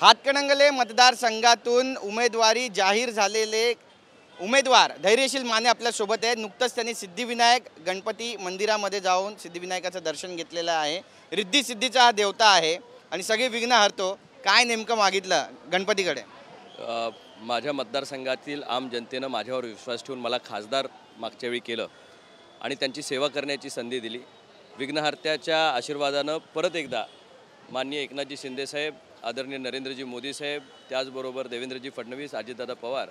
हातकणंगले मतदारसंघातून उमेदवारी जाहीर झालेले उमेदवार धैर्यशील माने आपल्या सोबत आहेत। नुकतंच त्यांनी सिद्धिविनायक गणपती मंदिरामध्ये जाऊन सिद्धिविनायकाचं दर्शन घेतलेलं आहे। रिद्धी सिद्धीचा हा देवता आहे आणि सगळे विघ्न हरतो। काय नेमकं मागितलं गणपतीकडे? माझ्या मतदारसंघातील आम जनतेनं माझ्यावर विश्वास ठेवून मला खासदार मागच्या वेळी केलं आणि त्यांची सेवा करण्याची संधी दिली। विघ्नहर्त्याच्या आशीर्वादानं परत एकदा माननीय एकनाथजी शिंदे साहेब, आदरणीय नरेंद्रजी मोदी साहेब, त्याचबरोबर देवेंद्रजी फडणवीस, अजितदादा पवार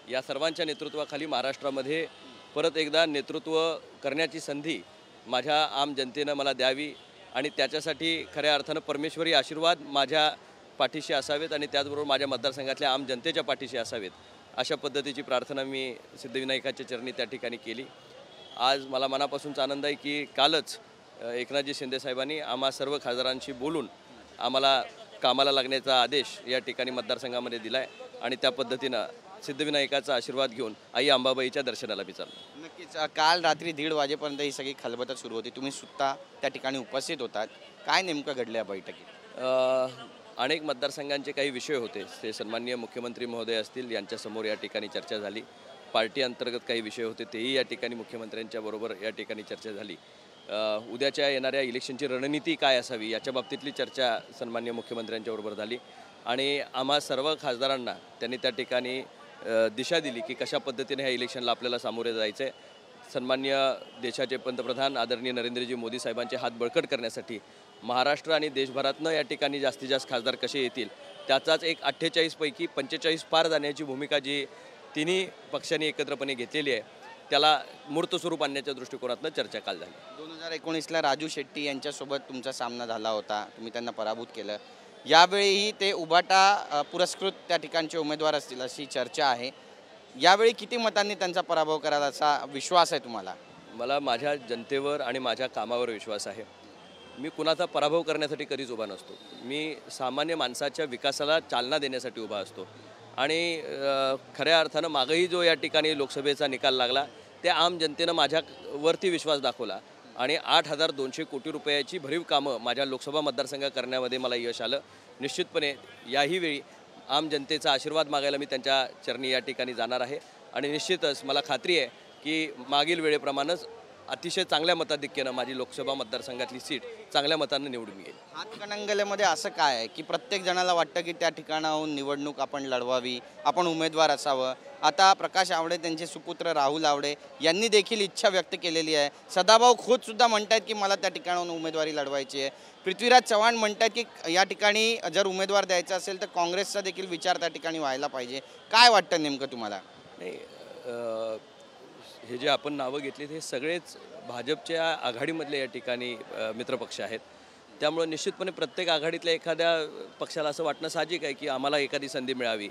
या सर्वांच्या नेतृत्वाखाली महाराष्ट्रामध्ये परत एकदा नेतृत्व करण्याची संधी माझ्या आम जनतेनं मला द्यावी आणि त्याच्यासाठी खऱ्या अर्थानं परमेश्वरी आशीर्वाद माझ्या पाठीशी असावेत आणि त्याचबरोबर माझ्या मतदारसंघातल्या आम जनतेच्या पाठीशी असावेत अशा पद्धतीची प्रार्थना मी सिद्धिविनायकाच्या चरणी त्या ठिकाणी केली। आज मला मनापासूनचा आनंद आहे की कालच एकनाथजी शिंदे साहेबांनी आम्हा सर्व खासदारांशी बोलून आम्हाला कामाला लागण्याचा आदेश या ठिकाणी मतदारसंघामध्ये दिला आहे आणि त्या पद्धतीनं सिद्धिविनायकाचा आशीर्वाद घेऊन आई अंबाबाईच्या दर्शनाला मी चाललो। नक्कीच काल रात्री 1:30 वाजेपर्यंत ही सगळी खलबतं सुरू होती। तुम्ही सुद्धा त्या ठिकाणी उपस्थित होतात। काय नेमकं घडलं या बैठकीत? अनेक मतदारसंघांचे काही विषय होते, ते सन्माननीय मुख्यमंत्री महोदय असतील यांच्यासमोर या ठिकाणी चर्चा झाली। पार्टी अंतर्गत काही विषय होते तेही या ठिकाणी मुख्यमंत्र्यांच्या बरोबर या ठिकाणी चर्चा झाली। उद्याच्या येणाऱ्या इलेक्शनची रणनीती काय असावी याच्या बाबतीतली चर्चा सन्माननीय मुख्यमंत्र्यांच्या बरोबर झाली आणि आम्हा सर्व खासदारांना त्यांनी त्या ठिकाणी दिशा दिली की कशा पद्धतीने ह्या इलेक्शनला आपल्याला सामोरे जायचं आहे। सन्माननीय देशाचे पंतप्रधान आदरणीय नरेंद्रजी मोदी साहेबांचे हात बळकट करण्यासाठी महाराष्ट्र आणि देशभरातनं या ठिकाणी जास्तीत जास्त खासदार कसे येतील त्याचाच एक 48 पैकी 45 पार जाण्याची भूमिका जी तिन्ही पक्षांनी एकत्रपणे घेतलेली आहे त्याला मूर्त स्वरूप आणण्याच्या दृष्टिकोनातून चर्चा काल झाली। 2019ला राजू शेट्टी यांच्यासोबत तुमचा सामना झाला होता, तुम्ही त्यांना पराभूत केलं। यावेळीही ते उभाटा पुरस्कृत त्या ठिकाणचे उमेदवार असतील अशी चर्चा आहे। यावेळी किती मतांनी त्यांचा पराभव कराल असा विश्वास आहे तुम्हाला? मला माझ्या जनतेवर आणि माझ्या कामावर विश्वास आहे। मी कुणाचा पराभव करण्यासाठी कधीच उभा नसतो। मी सामान्य माणसाच्या विकासाला चालना देण्यासाठी उभा असतो आणि खऱ्या अर्थानं मागही जो या ठिकाणी लोकसभेचा निकाल लागला त्या आम जनतेनं माझ्यावरती विश्वास दाखवला आणि 8,200 कोटी रुपयाची भरीव कामं माझ्या लोकसभा मतदारसंघ करण्यामध्ये मला यश आलं। निश्चितपणे याही वेळी आम जनतेचा आशीर्वाद मागायला मी त्यांच्या चरणी या ठिकाणी जाणार आहे आणि निश्चितच मला खात्री आहे की मागील वेळेप्रमाणेच अतिशय चांगल्या मताधिक्यानं माझी लोकसभा मतदारसंघातली सीट चांगल्या मतानं निवडून येईल। हातकणंगलेमध्ये असं काय आहे की प्रत्येक जणाला वाटतं की त्या ठिकाणाहून निवडणूक आपण लढवावी, आपण उमेदवार असावं। आता प्रकाश आवडे त्यांचे सुपुत्र राहुल आवडे यांनी देखील इच्छा व्यक्त केलेली आहे। सदाभाऊ खोत सुद्धा म्हणतात की मला त्या ठिकाणाहून उमेदवारी लढवायची आहे। पृथ्वीराज चव्हाण म्हणतात की या ठिकाणी जर उमेदवार द्यायचा असेल तर काँग्रेसचा देखील विचार त्या ठिकाणी व्हायला पाहिजे। काय वाटतं नेमकं तुम्हाला? नाही, हे जे आपण नावं घेतली हे सगळेच भाजपच्या आघाडीमधले या ठिकाणी मित्रपक्ष आहेत। त्यामुळे निश्चितपणे प्रत्येक आघाडीतल्या एखाद्या पक्षाला असं वाटणं साहजिक आहे की आम्हाला एखादी संधी मिळावी,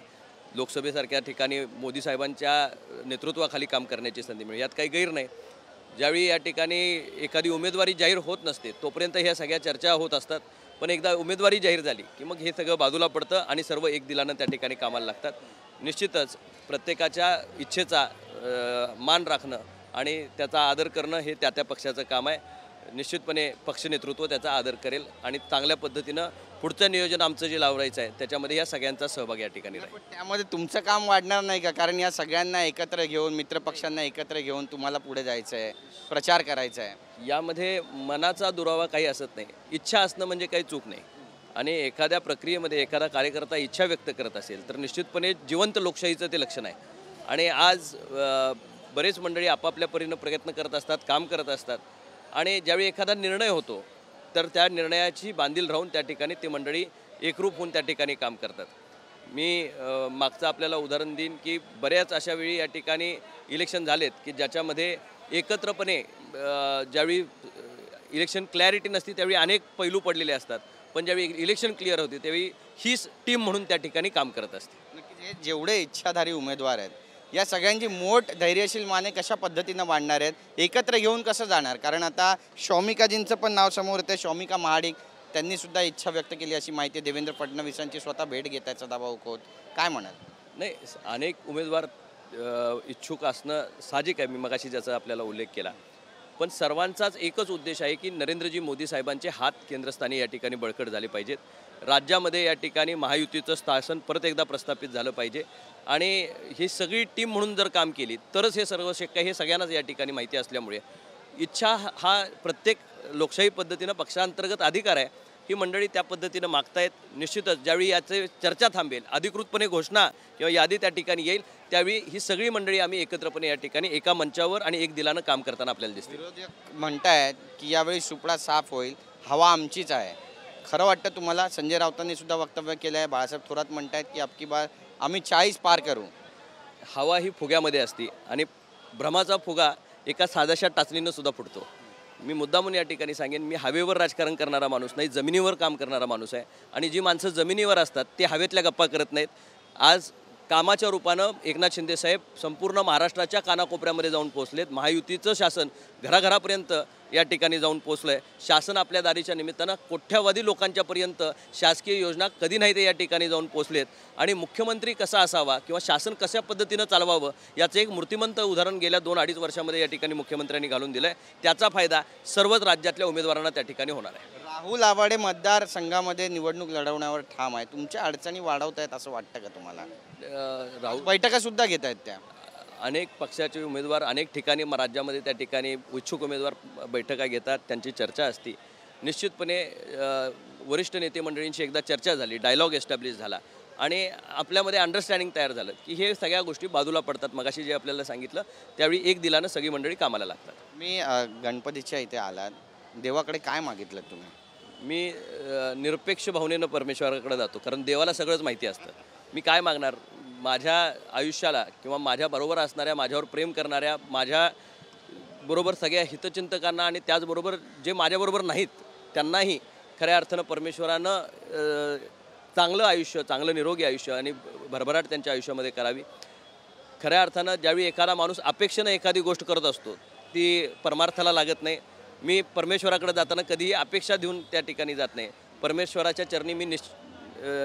लोकसभेसारख्या ठिकाणी मोदी साहेबांच्या नेतृत्वाखाली काम करण्याची संधी मिळेल, यात काही गैर नाही। ज्यावेळी या ठिकाणी एखादी उमेदवारी जाहीर होत नसते तोपर्यंत ह्या सगळ्या चर्चा होत असतात, पण एकदा उमेदवारी जाहीर झाली की मग हे सगळं बाजूला पडतं आणि सर्व एक दिलानं त्या ठिकाणी कामाला लागतात। निश्चितच प्रत्येकाच्या इच्छेचा मान राखणं आणि त्याचा आदर करणं हे त्या पक्षाचं काम आहे। निश्चितपणे पक्ष नेतृत्व त्याचा आदर करेल आणि चांगल्या पद्धतीनं पुढचं नियोजन आमचं जे लावायचं आहे त्याच्यामध्ये या सगळ्यांचा सहभाग या ठिकाणी राहील। त्यामध्ये तुमचं काम वाढणार नाही का? कारण या सगळ्यांना एकत्र घेऊन, मित्रपक्षांना एकत्र घेऊन तुम्हाला पुढे जायचं आहे, प्रचार करायचा आहे। यामध्ये मनाचा दुरावा काही असत नाही, इच्छा असणं म्हणजे काही चूक नाही आणि एखाद्या प्रक्रियेमध्ये एखादा कार्यकर्ता इच्छा व्यक्त करत असेल तर निश्चितपणे जिवंत लोकशाहीचं ते लक्षण आहे आणि आज बरेच मंडळी आपापल्या परीनं प्रयत्न करत असतात, काम करत असतात आणि ज्यावेळी एखादा निर्णय होतो तर त्या निर्णयाची बांधील राहून त्या ठिकाणी ते मंडळी एकरूप होऊन त्या ठिकाणी काम करतात। मी मागचं आपल्याला उदाहरण देईन की बऱ्याच अशा वेळी या ठिकाणी इलेक्शन झालेत की ज्याच्यामध्ये एकत्रपणे ज्यावेळी इलेक्शन क्लॅरिटी नसती त्यावेळी अनेक पैलू पडलेले असतात, पण ज्यावेळी इलेक्शन क्लिअर होते त्यावेळी हीच टीम म्हणून त्या ठिकाणी काम करत असते। नक्कीच हे जेवढे इच्छाधारी उमेदवार आहेत या सगळ्यांची मोठ धैर्यशील माने कशा पद्धतीनं मांडणार आहेत, एकत्र घेऊन कसं जाणार? कारण आता शौमिकाजींचं पण नाव समोर येतं, शौमिका महाडिक त्यांनी सुद्धा इच्छा व्यक्त केली अशी माहिती देवेंद्र फडणवीसांची स्वतः भेट घेत आहेत सदाभाऊ खोत, काय म्हणाल? नाही, अनेक उमेदवार इच्छुक असणं साहजिक आहे, मी मगाशी ज्याचा आपल्याला उल्लेख केला, पण सर्वांचाच एकच उद्देश आहे की नरेंद्रजी मोदी साहेबांचे हात केंद्रस्थानी या ठिकाणी बळकट झाले पाहिजेत। राज्यामध्ये या ठिकाणी महायुतीचं शासन परत एकदा प्रस्थापित झालं पाहिजे आणि ही सगळी टीम म्हणून जर काम केली तरच हे सर्व शक्य, हे सगळ्यांनाच या ठिकाणी माहिती असल्यामुळे इच्छा हा प्रत्येक लोकशाही पद्धतीनं पक्षांतर्गत अधिकार आहे, ही मंडळी त्या पद्धतीनं मागतायत. निश्चितच ज्यावेळी याचे चर्चा थांबेल, अधिकृतपणे घोषणा किंवा यादी त्या ठिकाणी येईल, त्यावेळी ही सगळी मंडळी आम्ही एकत्रपणे या ठिकाणी एका मंचावर आणि एक दिलानं काम करताना आपल्याला दिसते. विरोधक म्हणतायत की यावेळी सुपडा साफ होईल, हवा आमचीच आहे. खरं वाटतं तुम्हाला? संजय राऊतांनी सुद्धा वक्तव्य केलं आहे. बाळासाहेब थोरात म्हणतायत की अबकी बार आम्ही 40 पार करू. हवा ही फुग्यामध्ये असते आणि भ्रमाचा फुगा एका साध्याशा टाचणीनं सुद्धा फुटतो. मी मुद्दामून या ठिकाणी सांगेन, मी हवेवर राजकारण करणारा माणूस नाही, जमिनीवर काम करणारा माणूस आहे. आणि जी माणसं जमिनीवर असतात ते हवेतल्या गप्पा करत नाहीत. आज कामाच्या रूपानं एकनाथ शिंदेसाहेब संपूर्ण महाराष्ट्राच्या कानाकोपऱ्यामध्ये जाऊन पोहोचलेत. महायुतीचं शासन घराघरापर्यंत या ठिकाणी जाऊन पोहोचलं आहे. शासन आपल्या दारीच्या निमित्तानं कोट्यावधी लोकांच्यापर्यंत शासकीय योजना कधी नाही ते या ठिकाणी जाऊन पोहोचलेत. आणि मुख्यमंत्री कसा असावा किंवा शासन कशा पद्धतीनं चालवावं याचं एक मूर्तिमंत उदाहरण गेल्या 2-2.5 वर्षामध्ये या ठिकाणी मुख्यमंत्र्यांनी घालून दिलं आहे. त्याचा फायदा सर्वच राज्यातल्या उमेदवारांना त्या ठिकाणी होणार आहे. राहुल आवाडे मतदारसंघामध्ये निवडणूक लढवण्यावर ठाम आहे. तुमच्या अडचणी वाढवत आहेत असं वाटतं का तुम्हाला? राहुल बैठका सुद्धा घेत आहेत त्या. अनेक पक्षाचे उमेदवार अनेक ठिकाणी राज्यामध्ये त्या ठिकाणी इच्छुक उमेदवार बैठका घेतात, त्यांची चर्चा असते. निश्चितपणे वरिष्ठ नेते मंडळींची एकदा चर्चा झाली, डायलॉग एस्टॅब्लिश झाला आणि आपल्यामध्ये अंडरस्टँडिंग तयार झालं की हे सगळ्या गोष्टी बाजूला पडतात. मगाशी जे आपल्याला सांगितलं त्यावेळी एक दिलानं सगळी मंडळी कामाला लागतात. मी गणपतीच्या इथे आलात, देवाकडे काय मागितलं तुम्ही? मी निरपेक्ष भावनेनं परमेश्वराकडे जातो, कारण देवाला सगळंच माहिती असतं. मी काय मागणार? माझ्या आयुष्याला किंवा माझ्याबरोबर असणाऱ्या, माझ्यावर प्रेम करणाऱ्या, माझ्याबरोबर सगळ्या हितचिंतकांना आणि त्याचबरोबर जे माझ्याबरोबर नाहीत त्यांनाही खऱ्या अर्थानं परमेश्वरानं चांगलं आयुष्य, चांगलं निरोगी आयुष्य आणि भरभराट त्यांच्या आयुष्यामध्ये करावी. खऱ्या अर्थानं ज्यावेळी एखादा माणूस अपेक्षेनं एखादी गोष्ट करत असतो ती परमार्थाला लागत नाही. मी परमेश्वराकडे जाताना कधीही अपेक्षा देऊन त्या ठिकाणी जात नाही. परमेश्वराच्या चरणी मी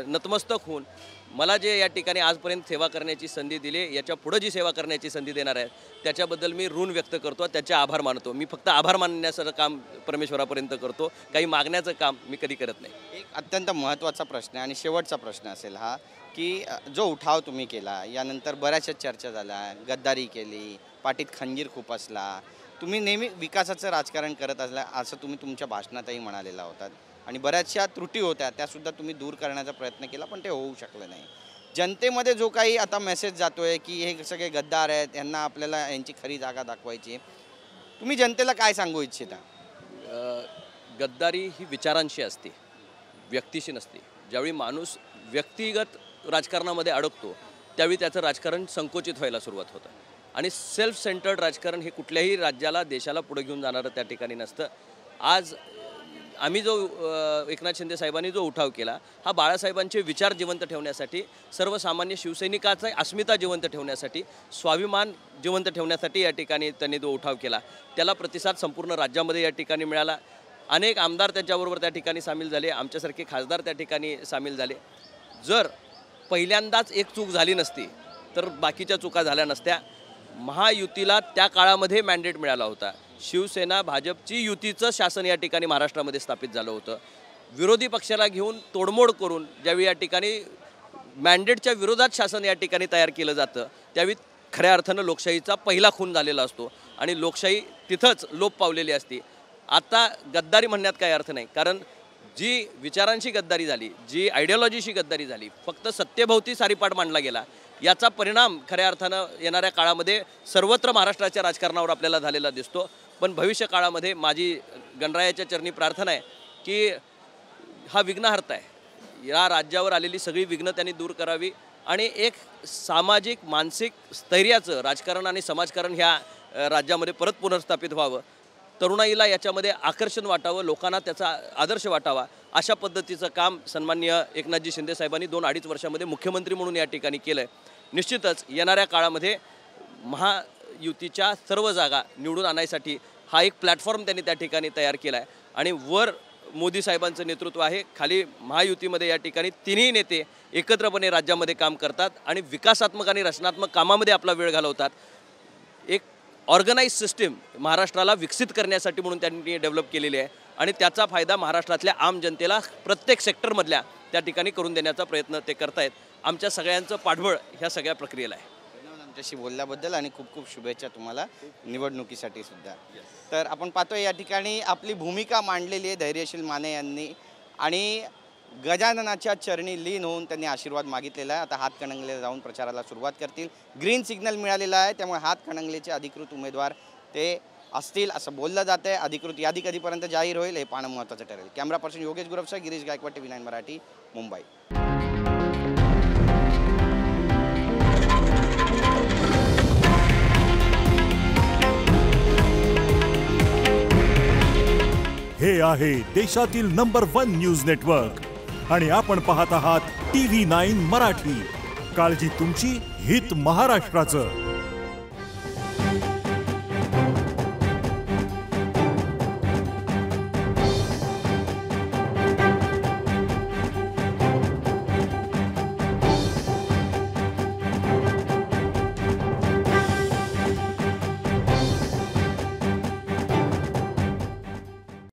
नतमस्तक होऊन मला जे या ठिकाणी आजपर्यंत सेवा करण्याची संधी दिली, याच्या पुढं जी सेवा करण्याची संधी देणार आहे त्याच्याबद्दल मी ऋण व्यक्त करतो, त्याचे आभार मानतो. मी फक्त आभार मानण्याचं काम परमेश्वरापर्यंत करतो, काही मागण्याचं काम मी कधी करत नाही. एक अत्यंत महत्त्वाचा प्रश्न आणि शेवटचा प्रश्न असेल हा, की जो उठाव तुम्ही केला यानंतर बऱ्याचशा चर्चा झाल्या, गद्दारी केली, पाठीत खंजीर खुपसला, तुम्ही नेहमी विकासाचं राजकारण करत असला असं तुम्ही तुमच्या भाषणातही म्हणालेला होतात आणि बऱ्याचशा त्रुटी होत्या त्यासुद्धा तुम्ही दूर करण्याचा प्रयत्न केला, पण ते होऊ शकलं नाही. जनतेमध्ये जो काही आता मेसेज जातोय की हे सगळे गद्दार आहेत, यांना आपल्याला यांची खरी जागा दाखवायची, तुम्ही जनतेला काय सांगू इच्छिता? गद्दारी ही विचारांशी असते, व्यक्तीशी नसते. ज्यावेळी माणूस व्यक्तिगत राजकारणामध्ये अडकतो त्यावेळी त्याचं राजकारण संकुचित व्हायला सुरुवात होतं आणि सेल्फ सेंटर्ड राजकारण हे कुठल्याही राज्याला, देशाला पुढे घेऊन जाणारं त्या ठिकाणी नसतं. आज आम्ही जो एकनाथ शिंदे साहेबांनी जो उठाव केला हा बाळासाहेबांचे विचार जिवंत ठेवण्यासाठी, सर्वसामान्य शिवसैनिकाचा अस्मिता जिवंत ठेवण्यासाठी, स्वाभिमान जिवंत ठेवण्यासाठी या ठिकाणी त्यांनी जो उठाव केला. त्याला प्रतिसाद संपूर्ण राज्यामध्ये या ठिकाणी मिळाला. अनेक आमदार त्याच्याबरोबर त्या ठिकाणी सामील झाले, आमच्यासारखे खासदार त्या ठिकाणी सामील झाले. जर पहिल्यांदाच एक चूक झाली नसती तर बाकीच्या चुका झाल्या नसत्या. महायुतीला त्या काळामध्ये मॅन्डेट मिळाला होता. शिवसेना भाजपची युतीचं शासन या ठिकाणी महाराष्ट्रामध्ये स्थापित झालं होतं. विरोधी पक्षाला घेऊन तोडमोड करून ज्यावेळी या ठिकाणी मॅन्डेटच्या विरोधात शासन या ठिकाणी तयार केलं जातं त्यावेळी खऱ्या अर्थानं लोकशाहीचा पहिला खून झालेला असतो आणि लोकशाही तिथंच लोप पावलेली असते. आता गद्दारी म्हणण्यात काही अर्थ नाही, कारण जी विचारांशी गद्दारी झाली, जी आयडिओलॉजीशी गद्दारी झाली, फक्त सत्तेभोवती सारीपाट मांडला गेला, याचा परिणाम खऱ्या अर्थानं येणाऱ्या काळामध्ये सर्वत्र महाराष्ट्राच्या राजकारणावर आपल्याला झालेला दिसतो. पण भविष्य काळामध्ये माझी गणरायाच्या चरणी प्रार्थना आहे की हा विघ्नहर्ता आहे, या राज्यावर आलेली सगळी विघ्न त्यांनी दूर करावी आणि एक सामाजिक मानसिक स्थैर्याचं राजकारण आणि समाजकारण ह्या राज्यामध्ये परत पुनर्स्थापित व्हावं. तरुणाईला याच्यामध्ये आकर्षण वाटावं, लोकांना त्याचा आदर्श वाटावा, अशा पद्धतीचं काम सन्माननीय एकनाथजी शिंदे साहेबांनी 2-2.5 वर्षामध्ये मुख्यमंत्री म्हणून या ठिकाणी केलं आहे. निश्चितच येणाऱ्या काळामध्ये महायुतीच्या सर्व जागा निवडून आणण्यासाठी हा एक प्लॅटफॉर्म त्यांनी त्या ठिकाणी तयार केला आहे आणि वर मोदी साहेबांचं नेतृत्व आहे, खाली महायुतीमध्ये या ठिकाणी तिन्ही नेते एकत्रपणे राज्यामध्ये काम करतात आणि विकासात्मक आणि रचनात्मक कामामध्ये आपला वेळ घालवतात. एक ऑर्गनाइज सिस्टीम महाराष्ट्राला विकसित करण्यासाठी म्हणून त्यांनी डेव्हलप केलेली आहे आणि त्याचा फायदा महाराष्ट्रातल्या आम जनतेला प्रत्येक सेक्टरमधल्या त्या ठिकाणी करून देण्याचा प्रयत्न ते करतायत. आमच्या सगळ्यांचं पाठबळ ह्या सगळ्या प्रक्रियेला आहे. आमच्याशी बोलल्याबद्दल आणि खूप खूप शुभेच्छा तुम्हाला निवडणुकीसाठी सुद्धा. तर आपण पाहतोय या ठिकाणी आपली भूमिका मांडलेली आहे धैर्यशील माने यांनी आणि गजाननाच्या चरणी लीन होऊन त्यांनी आशीर्वाद मागितलेला आहे. आता हातकणंगलेला जाऊन प्रचाराला सुरुवात करतील. ग्रीन सिग्नल मिळालेला आहे, त्यामुळे हातकणंगलेचे अधिकृत उमेदवार ते असतील असं बोललं जातं आहे. अधिकृत यादी कधीपर्यंत जाहीर होईल हे पाहणं महत्त्वाचं ठरेल. कॅमेरा पर्सन योगेश गुरवसह गिरीश गायकवाड, TV9 मराठी, मुंबई. हे आहे देशातील नंबर 1 न्यूज नेटवर्क आणि आपण पाहत आहात TV9 मराठी. काळजी तुमची, हित महाराष्ट्राचं.